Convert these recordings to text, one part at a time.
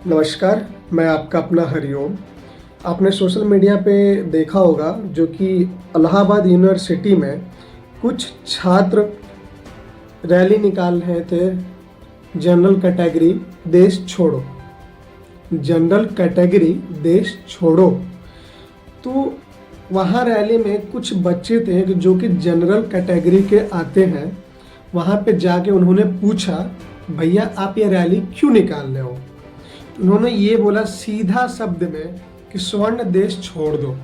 नमस्कार, मैं आपका अपना हरिओम। आपने सोशल मीडिया पे देखा होगा जो कि इलाहाबाद यूनिवर्सिटी में कुछ छात्र रैली निकाल रहे थे, जनरल कैटेगरी देश छोड़ो, जनरल कैटेगरी देश छोड़ो। तो वहाँ रैली में कुछ बच्चे थे जो कि जनरल कैटेगरी के आते हैं। वहाँ पे जाके उन्होंने पूछा, भैया आप ये रैली क्यों निकाल रहे हो? उन्होंने ये बोला सीधा शब्द में कि स्वर्ण देश छोड़ दो,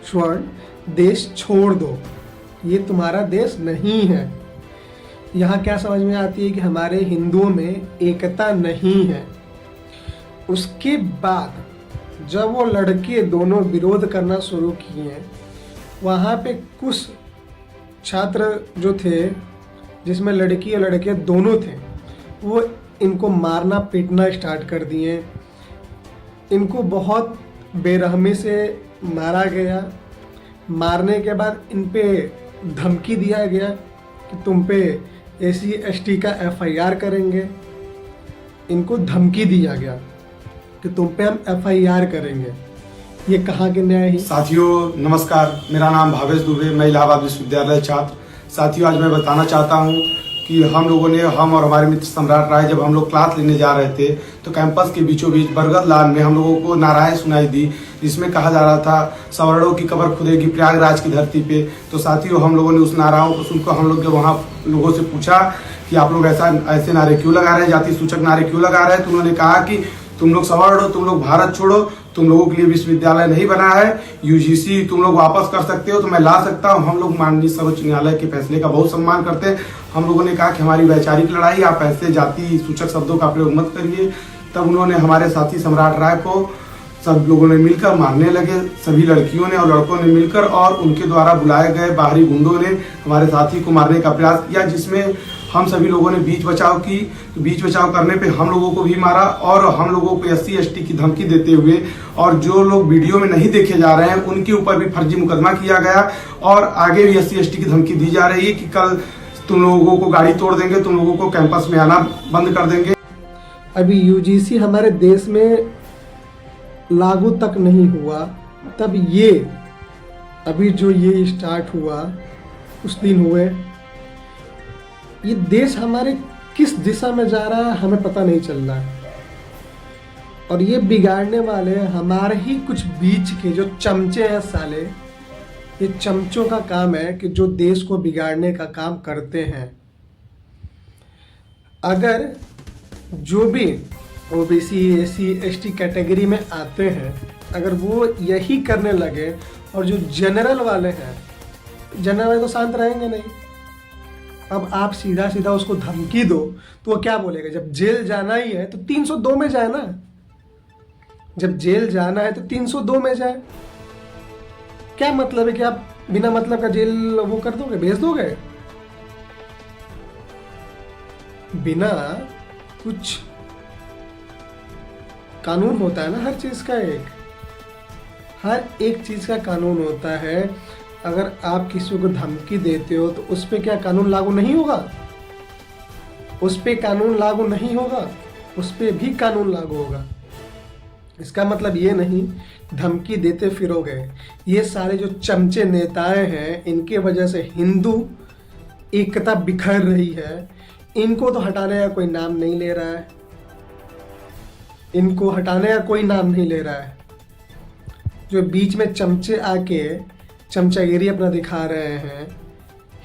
स्वर्ण देश छोड़ दो, ये तुम्हारा देश नहीं है। यहाँ क्या समझ में आती है कि हमारे हिंदुओं में एकता नहीं है। उसके बाद जब वो लड़के दोनों विरोध करना शुरू किए, वहाँ पे कुछ छात्र जो थे, जिसमें लड़की और लड़के दोनों थे, वो इनको मारना पीटना स्टार्ट कर दिए। इनको बहुत बेरहमी से मारा गया। मारने के बाद इन पे धमकी दिया गया कि तुम पे SC/ST का FIR करेंगे। इनको धमकी दिया गया कि तुम पे हम FIR करेंगे। ये कहाँ के न्याय है? साथियों नमस्कार, मेरा नाम भावेश दुबे, मैं इलाहाबाद विश्वविद्यालय छात्र। साथियों आज मैं बताना चाहता हूँ कि हम और हमारे मित्र सम्राट राय जब हम लोग क्लास लेने जा रहे थे तो कैंपस के बीचों बीच बरगद लान में हम लोगों को नाराएं सुनाई दी, जिसमें कहा जा रहा था सवर्णों की कब्र खुदेगी प्रयागराज की धरती पे। तो साथियों हम लोगों ने उस नाराओं को सुनकर हम लोग जब वहाँ लोगों से पूछा कि आप लोग ऐसे नारे क्यों लगा रहे हैं, जाति सूचक नारे क्यों लगा रहे हैं, तो उन्होंने कहा कि तुम लोग सवर्ण हो, तुम लोग भारत छोड़ो, तुम लोगों के लिए विश्वविद्यालय नहीं बना है, UGC तुम लोग वापस कर सकते हो तो मैं ला सकता हूँ। हम लोग माननीय सर्वोच्च न्यायालय के फैसले का बहुत सम्मान करते हैं। हम लोगों ने कहा कि हमारी वैचारिक लड़ाई, आप ऐसे जाति सूचक शब्दों का प्रयोग मत करिए। तब उन्होंने हमारे साथी सम्राट राय को सब लोगों ने मिलकर मारने लगे, सभी लड़कियों ने और लड़कों ने मिलकर, और उनके द्वारा बुलाए गए बाहरी गुंडों ने हमारे साथी को मारने का प्रयास किया, जिसमें हम सभी लोगों ने बीच बचाव की। तो बीच बचाव करने पे हम लोगों को भी मारा और हम लोगों को SC/ST की धमकी देते हुए, और जो लोग वीडियो में नहीं देखे जा रहे हैं उनके ऊपर भी फर्जी मुकदमा किया गया, और आगे भी SC/ST की धमकी दी जा रही है कि कल तुम लोगों को गाड़ी तोड़ देंगे, तुम लोगों को कैंपस में आना बंद कर देंगे। अभी UGC हमारे देश में लागू तक नहीं हुआ, तब ये अभी जो ये स्टार्ट हुआ कुछ दिन हुए, ये देश हमारे किस दिशा में जा रहा है हमें पता नहीं चल रहा है। और ये बिगाड़ने वाले हमारे ही कुछ बीच के जो चमचे हैं साले, ये चमचों का काम है कि जो देश को बिगाड़ने का काम करते हैं। अगर जो भी OBC SC/ST कैटेगरी में आते हैं, अगर वो यही करने लगे, और जो जनरल वाले हैं, जनरल वाले तो शांत रहेंगे नहीं। अब आप सीधा सीधा उसको धमकी दो तो वो क्या बोलेगा? जब जेल जाना ही है तो 302 में जाए ना। जब जेल जाना है तो 302 में जाए। क्या मतलब है कि आप बिना मतलब का जेल वो कर दोगे, भेज दोगे? बिना कुछ कानून होता है ना हर चीज का, हर एक चीज का कानून होता है। अगर आप किसी को धमकी देते हो तो उस पर क्या कानून लागू नहीं होगा? उस पर कानून लागू नहीं होगा, उस पर भी कानून लागू होगा। इसका मतलब ये नहीं धमकी देते फिरोगे। ये सारे जो चमचे नेताएं हैं, इनके वजह से हिंदू एकता बिखर रही है। इनको तो हटाने का कोई नाम नहीं ले रहा है, इनको हटाने का कोई नाम नहीं ले रहा है। जो बीच में चमचे आके चमचागिरी अपना दिखा रहे हैं,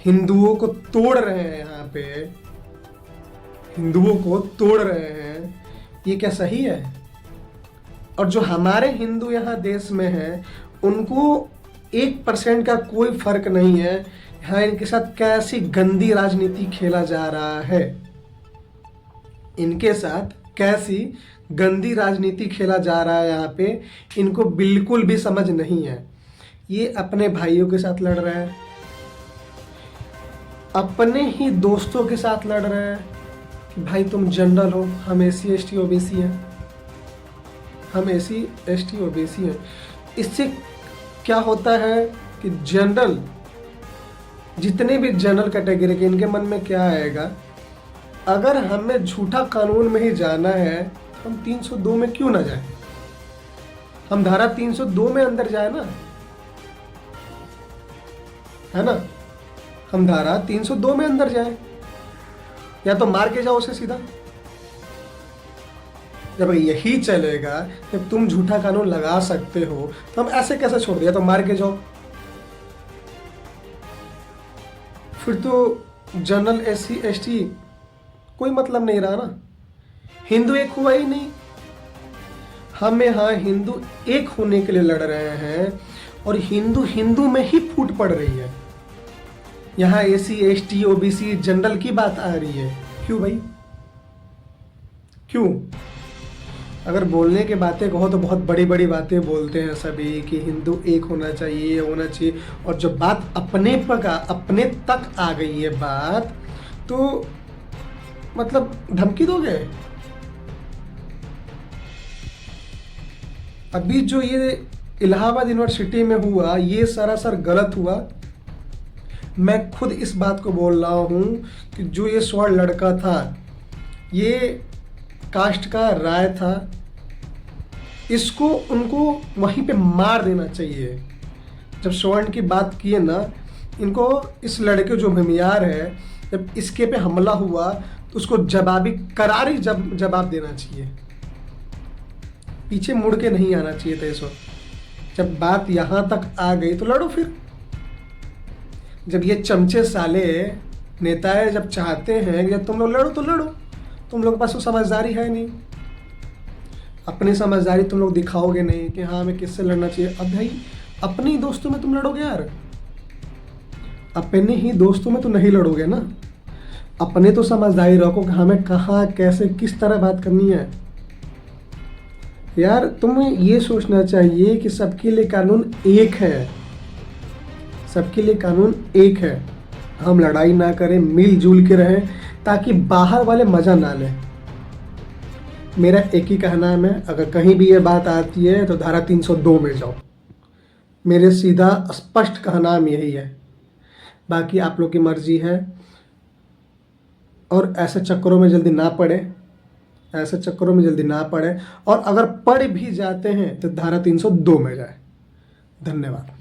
हिंदुओं को तोड़ रहे हैं, यहाँ पे हिंदुओं को तोड़ रहे हैं, ये क्या सही है? और जो हमारे हिंदू यहाँ देश में हैं, उनको 1% का कोई फर्क नहीं है। यहाँ इनके साथ कैसी गंदी राजनीति खेला जा रहा है, इनके साथ कैसी गंदी राजनीति खेला जा रहा है यहाँ पे, इनको बिल्कुल भी समझ नहीं है। ये अपने भाइयों के साथ लड़ रहे हैं, अपने ही दोस्तों के साथ लड़ रहे हैं कि भाई तुम जनरल हो, हम SC/ST OBC हैं, हम SC/ST OBC हैं। इससे क्या होता है कि जनरल, जितने भी जनरल कैटेगरी के, इनके मन में क्या आएगा, अगर हमें झूठा कानून में ही जाना है, हम 302 में क्यों ना जाए? हम धारा 302 में अंदर जाए ना, है ना? हम धारा 302 में अंदर जाए, या तो मार के जाओ उसे सीधा। जब यही चलेगा, जब तुम झूठा कानून लगा सकते हो तो हम ऐसे कैसे छोड़ दिया? तो मार के जाओ। फिर तो जनरल SC ST कोई मतलब नहीं रहा ना, हिंदू एक हुआ ही नहीं। हम यहाँ हिंदू एक होने के लिए लड़ रहे हैं और हिंदू हिंदू में ही फूट पड़ रही है। यहाँ SC ST OBC जनरल की बात आ रही है, क्यों भाई? क्यों? अगर बोलने की बातें कहो तो बहुत बड़ी बड़ी बातें बोलते हैं सभी कि हिंदू एक होना चाहिए, होना चाहिए, और जब बात अपने तक आ गई है बात, तो मतलब धमकी दोगे? अभी जो ये इलाहाबाद यूनिवर्सिटी में हुआ, ये सरासर गलत हुआ। मैं खुद इस बात को बोल रहा हूँ कि जो ये स्वर्ण लड़का था, ये कास्ट का राय था, इसको उनको वहीं पे मार देना चाहिए। जब स्वर्ण की बात किए ना, इनको इस लड़के जो भूमियार है, जब इसके पे हमला हुआ तो उसको जवाबी करारी जवाब देना चाहिए, पीछे मुड़ के नहीं आना चाहिए था इस वक्त। जब बात यहाँ तक आ गई तो लड़ो फिर। जब ये चमचे साले नेताएं जब चाहते हैं कि जब तुम लोग लड़ो तो लड़ो, तुम लोग के पास वो समझदारी है नहीं, अपनी समझदारी तुम लोग दिखाओगे नहीं कि हाँ हमें किससे लड़ना चाहिए। अब भाई अपने ही दोस्तों में तुम लड़ोगे यार, अपने ही दोस्तों में तो नहीं लड़ोगे ना। अपने तो समझदारी रखो कि हमें कहाँ कैसे किस तरह बात करनी है। यार तुम्हें ये सोचना चाहिए कि सबके लिए कानून एक है, सबके लिए कानून एक है। हम लड़ाई ना करें, मिलजुल के रहें, ताकि बाहर वाले मज़ा ना लें। मेरा एक ही कहना है, अगर कहीं भी ये बात आती है तो धारा 302 में जाओ। मेरे सीधा स्पष्ट कहना यही है, बाकी आप लोग की मर्जी है। और ऐसे चक्करों में जल्दी ना पड़े, ऐसे चक्करों में जल्दी ना पड़े, और अगर पड़ भी जाते हैं तो धारा 302 में जाए। धन्यवाद।